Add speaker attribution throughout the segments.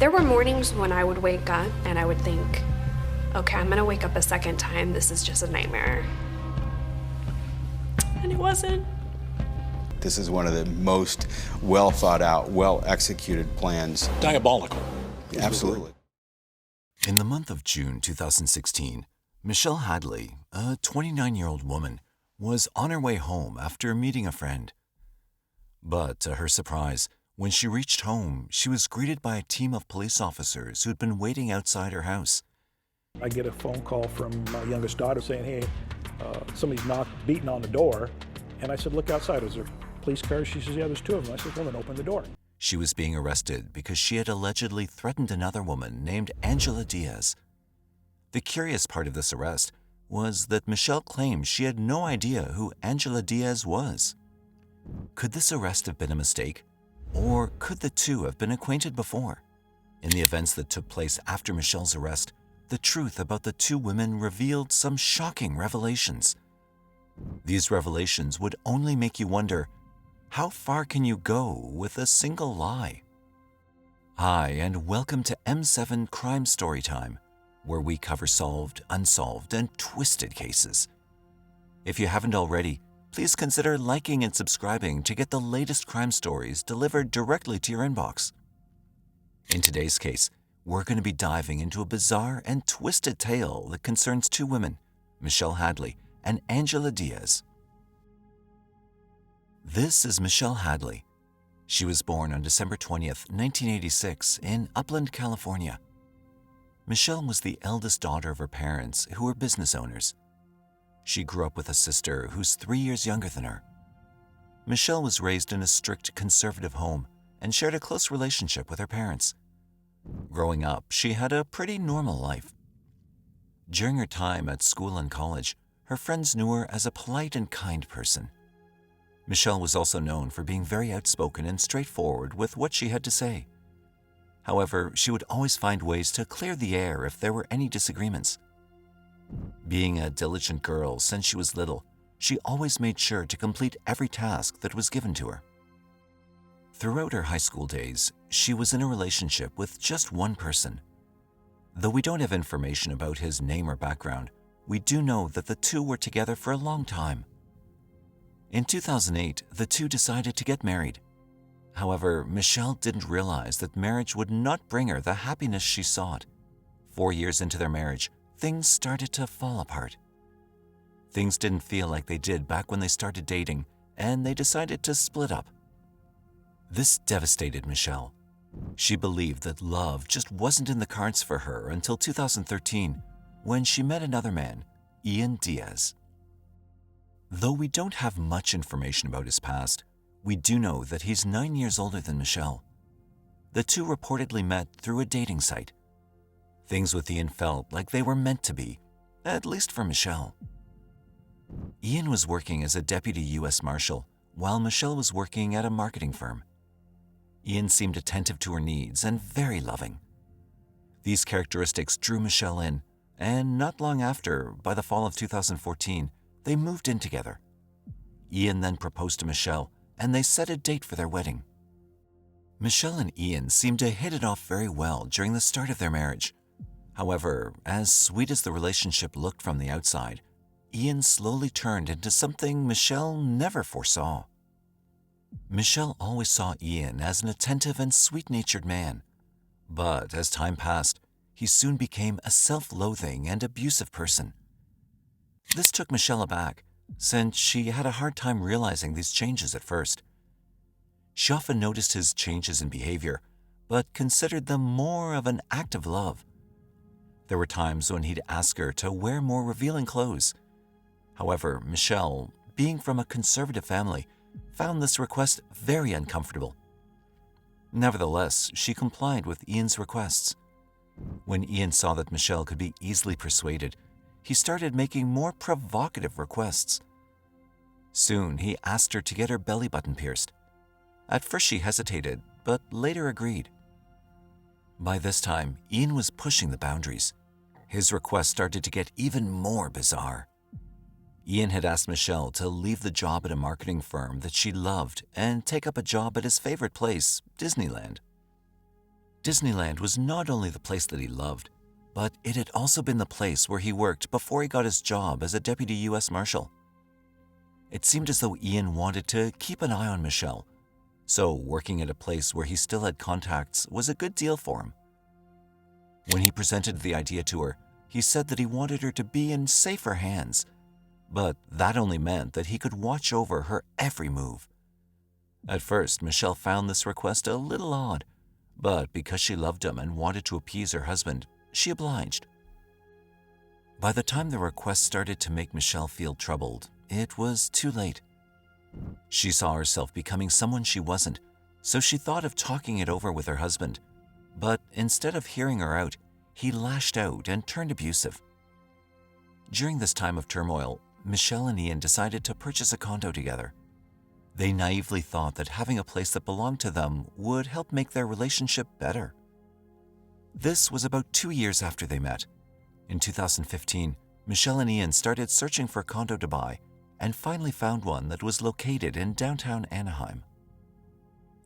Speaker 1: There were mornings when I would wake up and I would think, okay, I'm gonna wake up a second time. This is just a nightmare. And it wasn't.
Speaker 2: This is one of the most well thought out, well executed plans.
Speaker 3: Diabolical.
Speaker 2: Absolutely.
Speaker 4: In the month of June 2016, Michelle Hadley, a 29-year-old woman, was on her way home after meeting a friend. But to her surprise, when she reached home, she was greeted by a team of police officers who'd been waiting outside her house.
Speaker 3: I get a phone call from my youngest daughter saying, hey, somebody's beating on the door. And I said, look outside, is there police cars? She says, yeah, there's two of them. I said, well, then open the door.
Speaker 4: She was being arrested because she had allegedly threatened another woman named Angela Diaz. The curious part of this arrest was that Michelle claimed she had no idea who Angela Diaz was. Could this arrest have been a mistake? Or could the two have been acquainted before? In the events that took place after Michelle's arrest, the truth about the two women revealed some shocking revelations. These revelations would only make you wonder, how far can you go with a single lie? Hi, and welcome to M7 Crime Storytime, where we cover solved, unsolved, and twisted cases. If you haven't already, please consider liking and subscribing to get the latest crime stories delivered directly to your inbox. In today's case, we're going to be diving into a bizarre and twisted tale that concerns two women, Michelle Hadley and Angela Diaz. This is Michelle Hadley. She was born on December 20th, 1986 in Upland, California. Michelle was the eldest daughter of her parents, who were business owners. She grew up with a sister who's 3 years younger than her. Michelle was raised in a strict conservative home and shared a close relationship with her parents. Growing up, she had a pretty normal life. During her time at school and college, her friends knew her as a polite and kind person. Michelle was also known for being very outspoken and straightforward with what she had to say. However, she would always find ways to clear the air if there were any disagreements. Being a diligent girl since she was little, she always made sure to complete every task that was given to her. Throughout her high school days, she was in a relationship with just one person. Though we don't have information about his name or background, we do know that the two were together for a long time. In 2008, the two decided to get married. However, Michelle didn't realize that marriage would not bring her the happiness she sought. 4 years into their marriage, things started to fall apart. Things didn't feel like they did back when they started dating, and they decided to split up. This devastated Michelle. She believed that love just wasn't in the cards for her until 2013, when she met another man, Ian Diaz. Though we don't have much information about his past, we do know that he's 9 years older than Michelle. The two reportedly met through a dating site. Things with Ian felt like they were meant to be, at least for Michelle. Ian was working as a deputy U.S. Marshal, while Michelle was working at a marketing firm. Ian seemed attentive to her needs and very loving. These characteristics drew Michelle in, and not long after, by the fall of 2014, they moved in together. Ian then proposed to Michelle, and they set a date for their wedding. Michelle and Ian seemed to hit it off very well during the start of their marriage. However, as sweet as the relationship looked from the outside, Ian slowly turned into something Michelle never foresaw. Michelle always saw Ian as an attentive and sweet-natured man, but as time passed, he soon became a self-loathing and abusive person. This took Michelle aback, since she had a hard time realizing these changes at first. She often noticed his changes in behavior, but considered them more of an act of love. There were times when he'd ask her to wear more revealing clothes. However, Michelle, being from a conservative family, found this request very uncomfortable. Nevertheless, she complied with Ian's requests. When Ian saw that Michelle could be easily persuaded, he started making more provocative requests. Soon, he asked her to get her belly button pierced. At first she hesitated, but later agreed. By this time, Ian was pushing the boundaries. His requests started to get even more bizarre. Ian had asked Michelle to leave the job at a marketing firm that she loved and take up a job at his favorite place, Disneyland. Disneyland was not only the place that he loved, but it had also been the place where he worked before he got his job as a deputy U.S. Marshal. It seemed as though Ian wanted to keep an eye on Michelle, so working at a place where he still had contacts was a good deal for him. When he presented the idea to her, he said that he wanted her to be in safer hands, but that only meant that he could watch over her every move. At first, Michelle found this request a little odd, but because she loved him and wanted to appease her husband, she obliged. By the time the request started to make Michelle feel troubled, it was too late. She saw herself becoming someone she wasn't, so she thought of talking it over with her husband. But instead of hearing her out, he lashed out and turned abusive. During this time of turmoil, Michelle and Ian decided to purchase a condo together. They naively thought that having a place that belonged to them would help make their relationship better. This was about 2 years after they met. In 2015, Michelle and Ian started searching for a condo to buy and finally found one that was located in downtown Anaheim.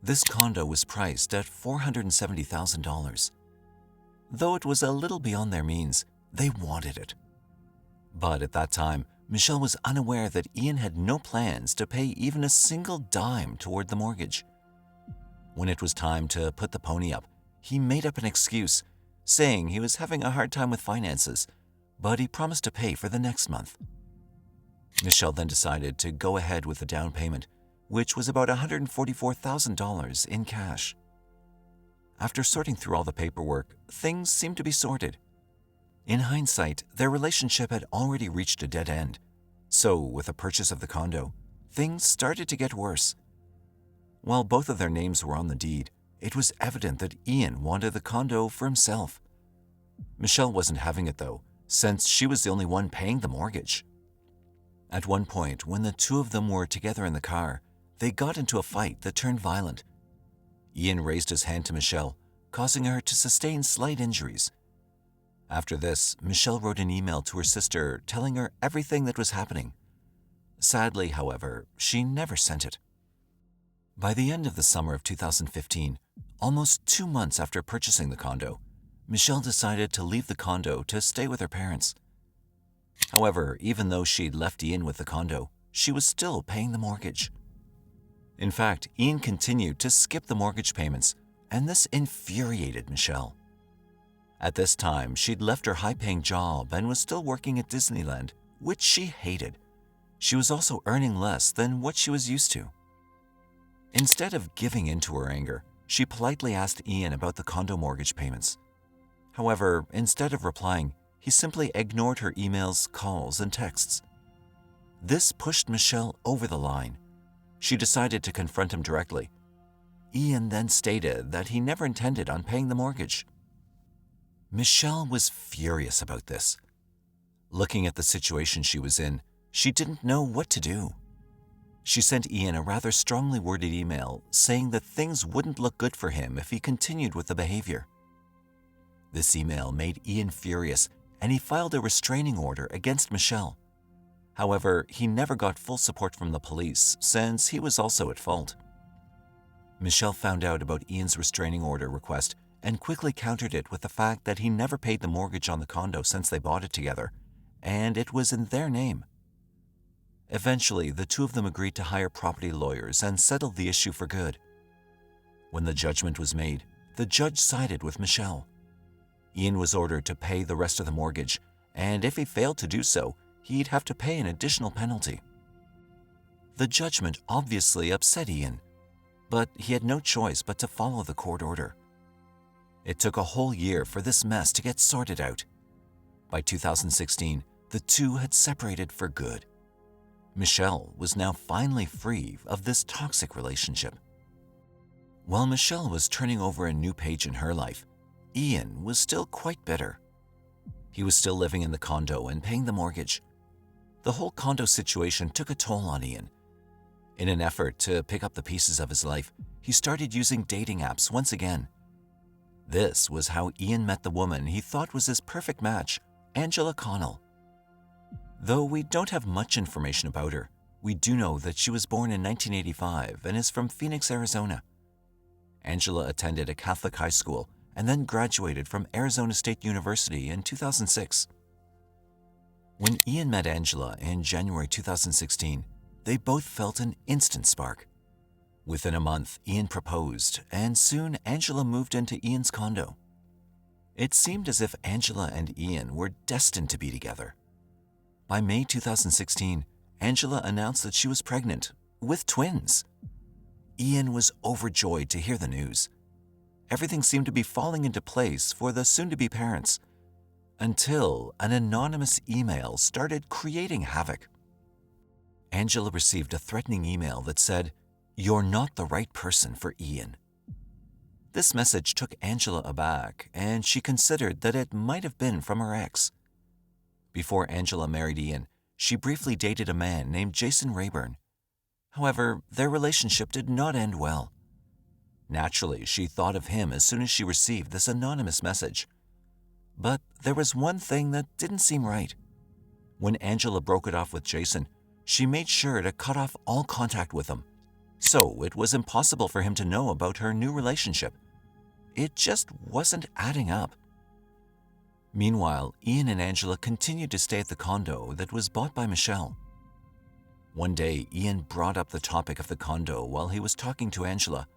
Speaker 4: This condo was priced at $470,000. Though it was a little beyond their means, they wanted it. But at that time, Michelle was unaware that Ian had no plans to pay even a single dime toward the mortgage. When it was time to put the pony up, he made up an excuse, saying he was having a hard time with finances, but he promised to pay for the next month. Michelle then decided to go ahead with the down payment, which was about $144,000 in cash. After sorting through all the paperwork, things seemed to be sorted. In hindsight, their relationship had already reached a dead end, so with the purchase of the condo, things started to get worse. While both of their names were on the deed, it was evident that Ian wanted the condo for himself. Michelle wasn't having it though, since she was the only one paying the mortgage. At one point, when the two of them were together in the car, they got into a fight that turned violent. Ian raised his hand to Michelle, causing her to sustain slight injuries. After this, Michelle wrote an email to her sister telling her everything that was happening. Sadly, however, she never sent it. By the end of the summer of 2015, almost 2 months after purchasing the condo, Michelle decided to leave the condo to stay with her parents. However, even though she'd left Ian with the condo, she was still paying the mortgage. In fact, Ian continued to skip the mortgage payments, and this infuriated Michelle. At this time, she'd left her high-paying job and was still working at Disneyland, which she hated. She was also earning less than what she was used to. Instead of giving in to her anger, she politely asked Ian about the condo mortgage payments. However, instead of replying, he simply ignored her emails, calls, and texts. This pushed Michelle over the line. She decided to confront him directly. Ian then stated that he never intended on paying the mortgage. Michelle was furious about this. Looking at the situation she was in, she didn't know what to do. She sent Ian a rather strongly worded email saying that things wouldn't look good for him if he continued with the behavior. This email made Ian furious, and he filed a restraining order against Michelle. However, he never got full support from the police since he was also at fault. Michelle found out about Ian's restraining order request and quickly countered it with the fact that he never paid the mortgage on the condo since they bought it together, and it was in their name. Eventually, the two of them agreed to hire property lawyers and settled the issue for good. When the judgment was made, the judge sided with Michelle. Ian was ordered to pay the rest of the mortgage, and if he failed to do so, he'd have to pay an additional penalty. The judgment obviously upset Ian, but he had no choice but to follow the court order. It took a whole year for this mess to get sorted out. By 2016, the two had separated for good. Michelle was now finally free of this toxic relationship. While Michelle was turning over a new page in her life, Ian was still quite bitter. He was still living in the condo and paying the mortgage. The whole condo situation took a toll on Ian. In an effort to pick up the pieces of his life, he started using dating apps once again. This was how Ian met the woman he thought was his perfect match, Angela CONNELL. Though we don't have much information about her, we do know that she was born in 1985 and is from Phoenix, Arizona. Angela attended a Catholic high school and then graduated from Arizona State University in 2006. When Ian met Angela in January 2016, they both felt an instant spark. Within a month, Ian proposed, and soon Angela moved into Ian's condo. It seemed as if Angela and Ian were destined to be together. By May 2016, Angela announced that she was pregnant with twins. Ian was overjoyed to hear the news. Everything seemed to be falling into place for the soon-to-be parents, until an anonymous email started creating havoc. Angela received a threatening email that said, "You're not the right person for Ian." This message took Angela aback, and she considered that it might have been from her ex. Before Angela married Ian, she briefly dated a man named Jason Rayburn. However, their relationship did not end well. Naturally, she thought of him as soon as she received this anonymous message. But there was one thing that didn't seem right. When Angela broke it off with Jason, she made sure to cut off all contact with him. So it was impossible for him to know about her new relationship. It just wasn't adding up. Meanwhile, Ian and Angela continued to stay at the condo that was bought by Michelle. One day, Ian brought up the topic of the condo while he was talking to Angela,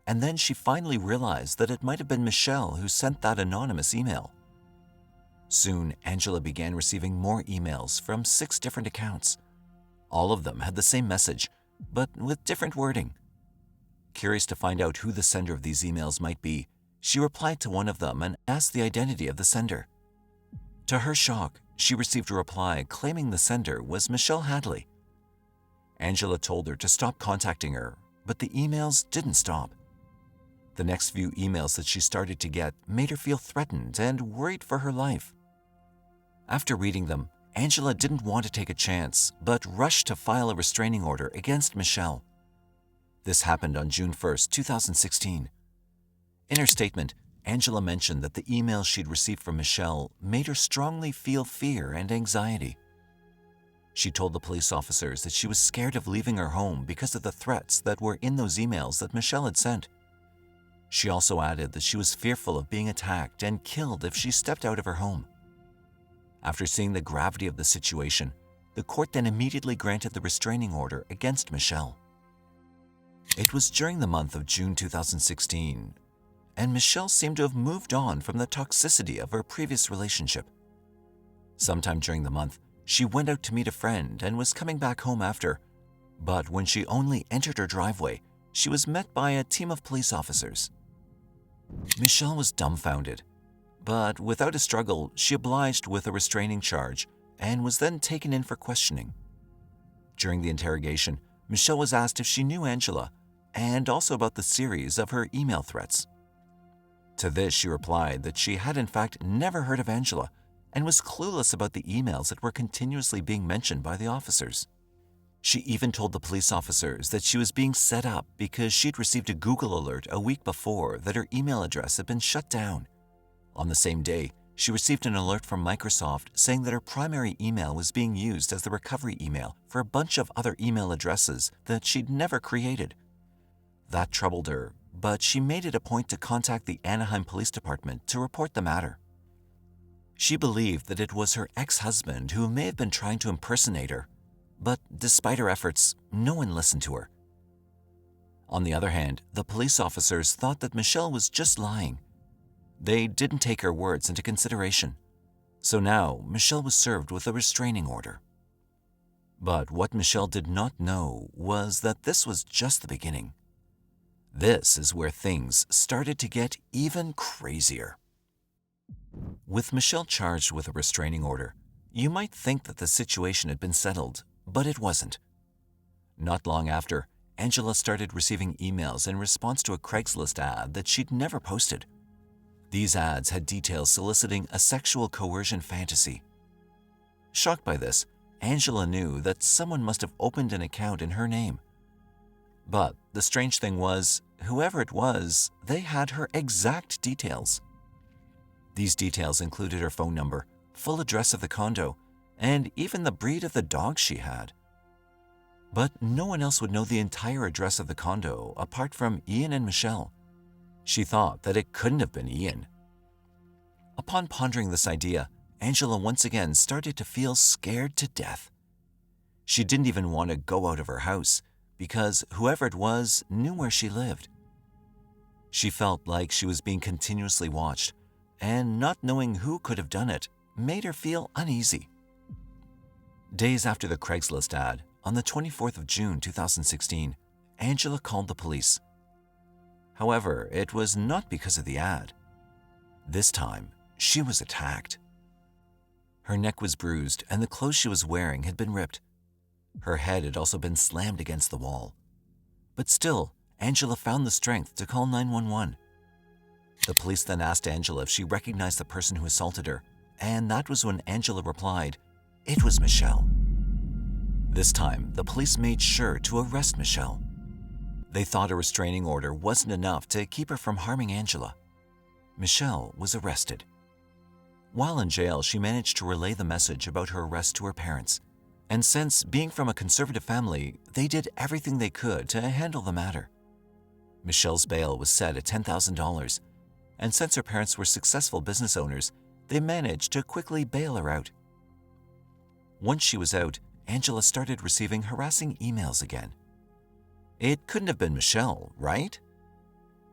Speaker 4: and then she finally realized that it might have been Michelle who sent that anonymous email. Soon, Angela began receiving more emails from 6 different accounts. All of them had the same message, but with different wording. Curious to find out who the sender of these emails might be, she replied to one of them and asked the identity of the sender. To her shock, she received a reply claiming the sender was Michelle Hadley. Angela told her to stop contacting her, but the emails didn't stop. The next few emails that she started to get made her feel threatened and worried for her life. After reading them, Angela didn't want to take a chance, but rushed to file a restraining order against Michelle. This happened on June 1st, 2016. In her statement, Angela mentioned that the emails she'd received from Michelle made her strongly feel fear and anxiety. She told the police officers that she was scared of leaving her home because of the threats that were in those emails that Michelle had sent. She also added that she was fearful of being attacked and killed if she stepped out of her home. After seeing the gravity of the situation, the court then immediately granted the restraining order against Michelle. It was during the month of June 2016, and Michelle seemed to have moved on from the toxicity of her previous relationship. Sometime during the month, she went out to meet a friend and was coming back home after, but when she only entered her driveway, she was met by a team of police officers. Michelle was dumbfounded, but without a struggle, she obliged with a restraining charge and was then taken in for questioning. During the interrogation, Michelle was asked if she knew Angela and also about the series of her email threats. To this, she replied that she had in fact never heard of Angela and was clueless about the emails that were continuously being mentioned by the officers. She even told the police officers that she was being set up because she'd received a Google alert a week before that her email address had been shut down. On the same day, she received an alert from Microsoft saying that her primary email was being used as the recovery email for a bunch of other email addresses that she'd never created. That troubled her, but she made it a point to contact the Anaheim Police Department to report the matter. She believed that it was her ex-husband who may have been trying to impersonate her, but despite her efforts, no one listened to her. On the other hand, the police officers thought that Michelle was just lying. They didn't take her words into consideration. So now, Michelle was served with a restraining order. But what Michelle did not know was that this was just the beginning. This is where things started to get even crazier. With Michelle charged with a restraining order, you might think that the situation had been settled, but it wasn't. Not long after, Angela started receiving emails in response to a Craigslist ad that she'd never posted. These ads had details soliciting a sexual coercion fantasy. Shocked by this, Angela knew that someone must have opened an account in her name. But the strange thing was, whoever it was, they had her exact details. These details included her phone number, full address of the condo, and even the breed of the dog she had. But no one else would know the entire address of the condo apart from Ian and Michelle. She thought that it couldn't have been Ian. Upon pondering this idea, Angela once again started to feel scared to death. She didn't even want to go out of her house because whoever it was knew where she lived. She felt like she was being continuously watched, and not knowing who could have done it made her feel uneasy. Days after the Craigslist ad, on the 24th of June 2016, Angela called the police. However, it was not because of the ad. This time, she was attacked. Her neck was bruised and the clothes she was wearing had been ripped. Her head had also been slammed against the wall. But still, Angela found the strength to call 911. The police then asked Angela if she recognized the person who assaulted her, and that was when Angela replied, "It was Michelle." This time, the police made sure to arrest Michelle. They thought a restraining order wasn't enough to keep her from harming Angela. Michelle was arrested. While in jail, she managed to relay the message about her arrest to her parents. And since being from a conservative family, they did everything they could to handle the matter. Michelle's bail was set at $10,000, and since her parents were successful business owners, they managed to quickly bail her out. Once she was out, Angela started receiving harassing emails again. It couldn't have been Michelle, right?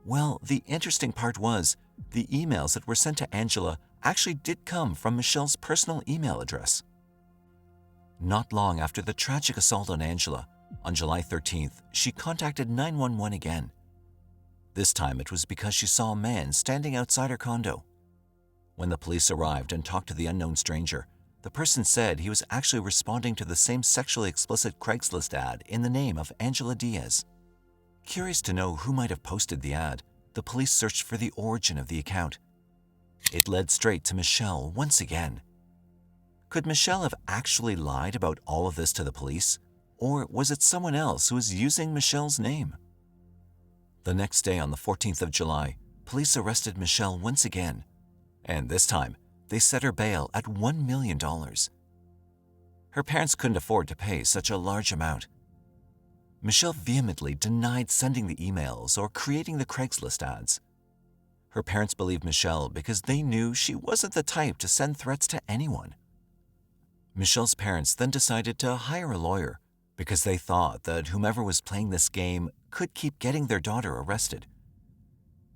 Speaker 4: Well, the interesting part was, the emails that were sent to Angela actually did come from Michelle's personal email address. Not long after the tragic assault on Angela, on July 13th, she contacted 911 again. This time it was because she saw a man standing outside her condo. When the police arrived and talked to the unknown stranger, the person said he was actually responding to the same sexually explicit Craigslist ad in the name of Angela Diaz. Curious to know who might have posted the ad, the police searched for the origin of the account. It led straight to Michelle once again. Could Michelle have actually lied about all of this to the police, or was it someone else who was using Michelle's name? The next day, on the 14th of July, police arrested Michelle once again, and this time, they set her bail at $1 million. Her parents couldn't afford to pay such a large amount. Michelle vehemently denied sending the emails or creating the Craigslist ads. Her parents believed Michelle because they knew she wasn't the type to send threats to anyone. Michelle's parents then decided to hire a lawyer because they thought that whomever was playing this game could keep getting their daughter arrested.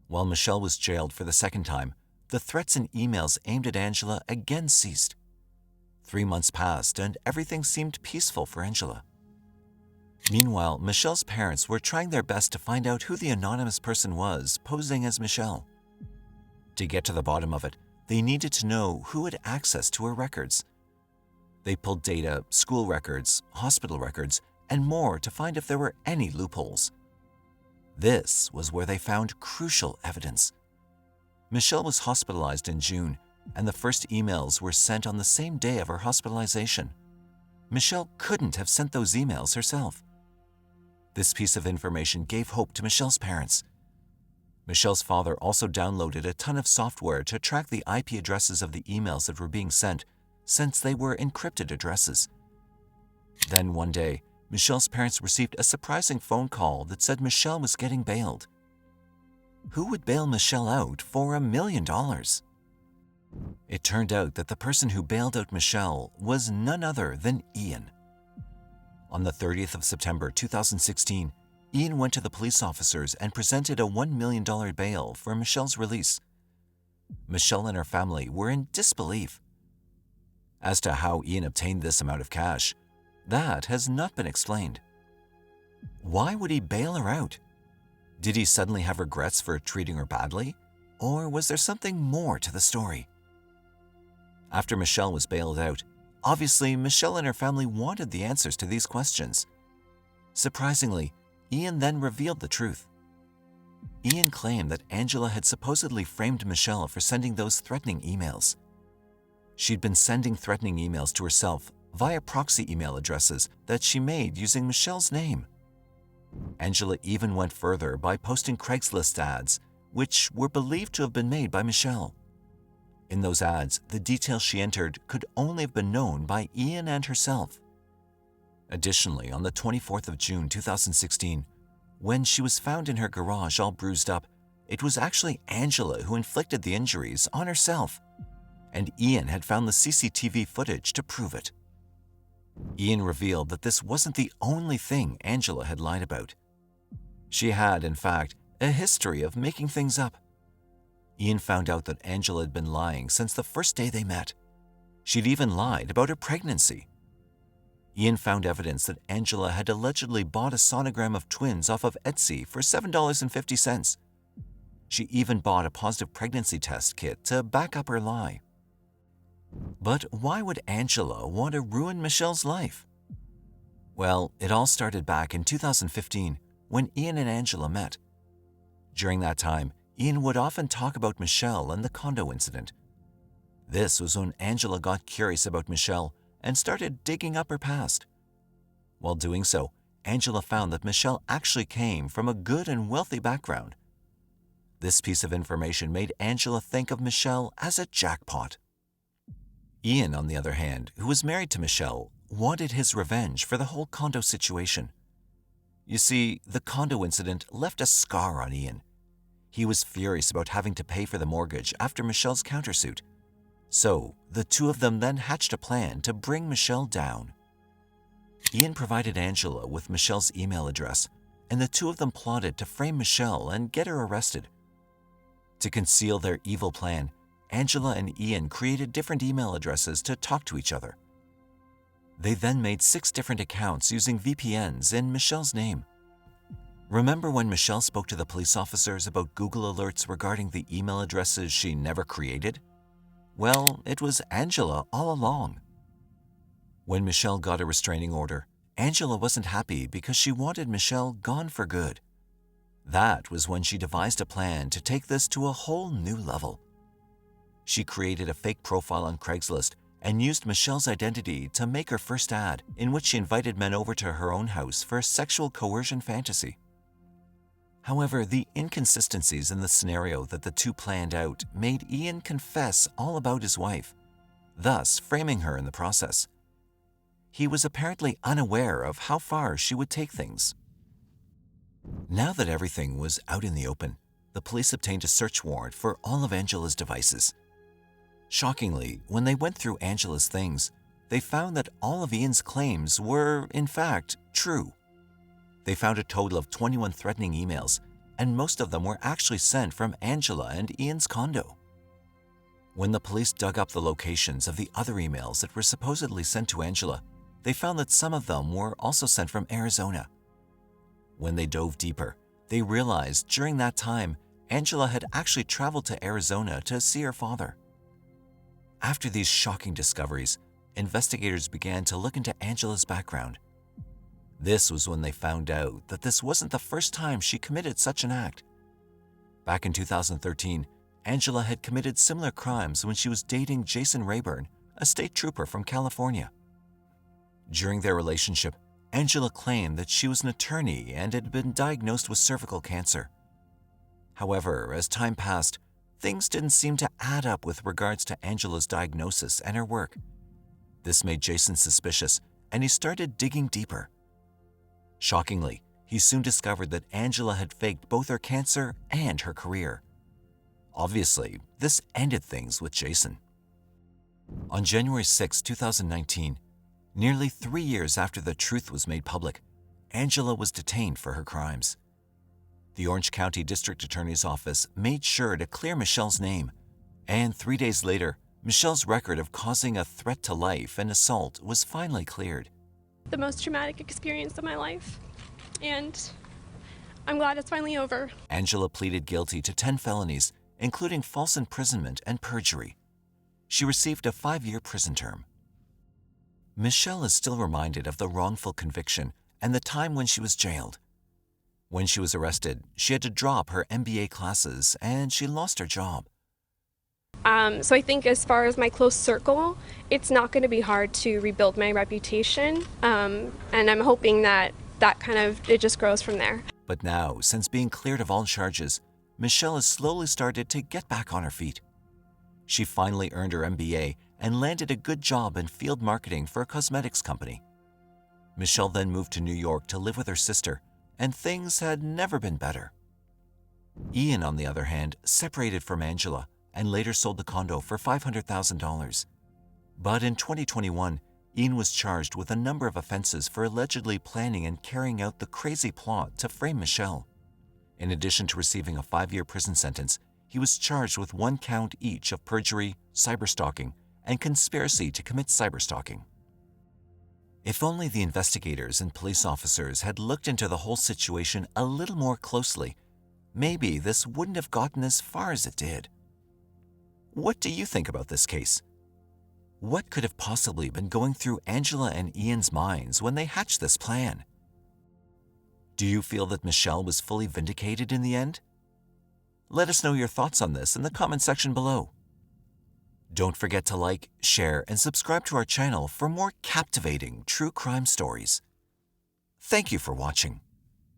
Speaker 4: While Michelle was jailed for the second time, the threats and emails aimed at Angela again ceased. 3 months passed and everything seemed peaceful for Angela. Meanwhile, Michelle's parents were trying their best to find out who the anonymous person was posing as Michelle. To get to the bottom of it, they needed to know who had access to her records. They pulled data, school records, hospital records, and more to find if there were any loopholes. This was where they found crucial evidence. Michelle was hospitalized in June, and the first emails were sent on the same day of her hospitalization. Michelle couldn't have sent those emails herself. This piece of information gave hope to Michelle's parents. Michelle's father also downloaded a ton of software to track the IP addresses of the emails that were being sent, since they were encrypted addresses. Then one day, Michelle's parents received a surprising phone call that said Michelle was getting bailed. Who would bail Michelle out for $1 million? It turned out that the person who bailed out Michelle was none other than Ian. On the 30th of September 2016, Ian went to the police officers and presented a $1 million bail for Michelle's release. Michelle and her family were in disbelief. As to how Ian obtained this amount of cash, that has not been explained. Why would he bail her out? Did he suddenly have regrets for treating her badly? Or was there something more to the story? After Michelle was bailed out, obviously Michelle and her family wanted the answers to these questions. Surprisingly, Ian then revealed the truth. Ian claimed that Angela had supposedly framed Michelle for sending those threatening emails. She'd been sending threatening emails to herself via proxy email addresses that she made using Michelle's name. Angela even went further by posting Craigslist ads, which were believed to have been made by Michelle. In those ads, the details she entered could only have been known by Ian and herself. Additionally, on the 24th of June 2016, when she was found in her garage all bruised up, it was actually Angela who inflicted the injuries on herself, and Ian had found the CCTV footage to prove it. Ian revealed that this wasn't the only thing Angela had lied about. She had, in fact, a history of making things up. Ian found out that Angela had been lying since the first day they met. She'd even lied about her pregnancy. Ian found evidence that Angela had allegedly bought a sonogram of twins off of Etsy for $7.50. She even bought a positive pregnancy test kit to back up her lie. But why would Angela want to ruin Michelle's life? Well, it all started back in 2015 when Ian and Angela met. During that time, Ian would often talk about Michelle and the condo incident. This was when Angela got curious about Michelle and started digging up her past. While doing so, Angela found that Michelle actually came from a good and wealthy background. This piece of information made Angela think of Michelle as a jackpot. Ian, on the other hand, who was married to Michelle, wanted his revenge for the whole condo situation. You see, the condo incident left a scar on Ian. He was furious about having to pay for the mortgage after Michelle's countersuit. So, the two of them then hatched a plan to bring Michelle down. Ian provided Angela with Michelle's email address, and the two of them plotted to frame Michelle and get her arrested. To conceal their evil plan, Angela and Ian created different email addresses to talk to each other. They then made 6 different accounts using VPNs in Michelle's name. Remember when Michelle spoke to the police officers about Google alerts regarding the email addresses she never created? Well, it was Angela all along. When Michelle got a restraining order, Angela wasn't happy because she wanted Michelle gone for good. That was when she devised a plan to take this to a whole new level. She created a fake profile on Craigslist and used Michelle's identity to make her first ad, in which she invited men over to her own house for a sexual coercion fantasy. However, the inconsistencies in the scenario that the two planned out made Ian confess all about his wife, thus framing her in the process. He was apparently unaware of how far she would take things. Now that everything was out in the open, the police obtained a search warrant for all of Angela's devices. Shockingly, when they went through Angela's things, they found that all of Ian's claims were, in fact, true. They found a total of 21 threatening emails, and most of them were actually sent from Angela and Ian's condo. When the police dug up the locations of the other emails that were supposedly sent to Angela, they found that some of them were also sent from Arizona. When they dove deeper, they realized during that time, Angela had actually traveled to Arizona to see her father. After these shocking discoveries, investigators began to look into Angela's background. This was when they found out that this wasn't the first time she committed such an act. Back in 2013, Angela had committed similar crimes when she was dating Jason Rayburn, a state trooper from California. During their relationship, Angela claimed that she was an attorney and had been diagnosed with cervical cancer. However, as time passed, things didn't seem to add up with regards to Angela's diagnosis and her work. This made Jason suspicious, and he started digging deeper. Shockingly, he soon discovered that Angela had faked both her cancer and her career. Obviously, this ended things with Jason. On January 6, 2019, nearly 3 years after the truth was made public, Angela was detained for her crimes. The Orange County District Attorney's Office made sure to clear Michelle's name, and 3 days later, Michelle's record of causing a threat to life and assault was finally cleared.
Speaker 1: The most traumatic experience of my life, and I'm glad it's finally over.
Speaker 4: Angela pleaded guilty to 10 felonies, including false imprisonment and perjury. She received a 5-year prison term. Michelle is still reminded of the wrongful conviction and the time when she was jailed. When she was arrested, she had to drop her MBA classes and she lost her job.
Speaker 1: So I think as far as my close circle, it's not going to be hard to rebuild my reputation, and I'm hoping that it just grows from there.
Speaker 4: But now, since being cleared of all charges, Michelle has slowly started to get back on her feet. She finally earned her MBA and landed a good job in field marketing for a cosmetics company. Michelle then moved to New York to live with her sister, and things had never been better. Ian, on the other hand, separated from Angela and later sold the condo for $500,000. But in 2021, Ian was charged with a number of offenses for allegedly planning and carrying out the crazy plot to frame Michelle. In addition to receiving a 5-year prison sentence, he was charged with 1 count each of perjury, cyberstalking, and conspiracy to commit cyberstalking. If only the investigators and police officers had looked into the whole situation a little more closely, maybe this wouldn't have gotten as far as it did. What do you think about this case? What could have possibly been going through Angela and Ian's minds when they hatched this plan? Do you feel that Michelle was fully vindicated in the end? Let us know your thoughts on this in the comment section below. Don't forget to like, share, and subscribe to our channel for more captivating true crime stories. Thank you for watching.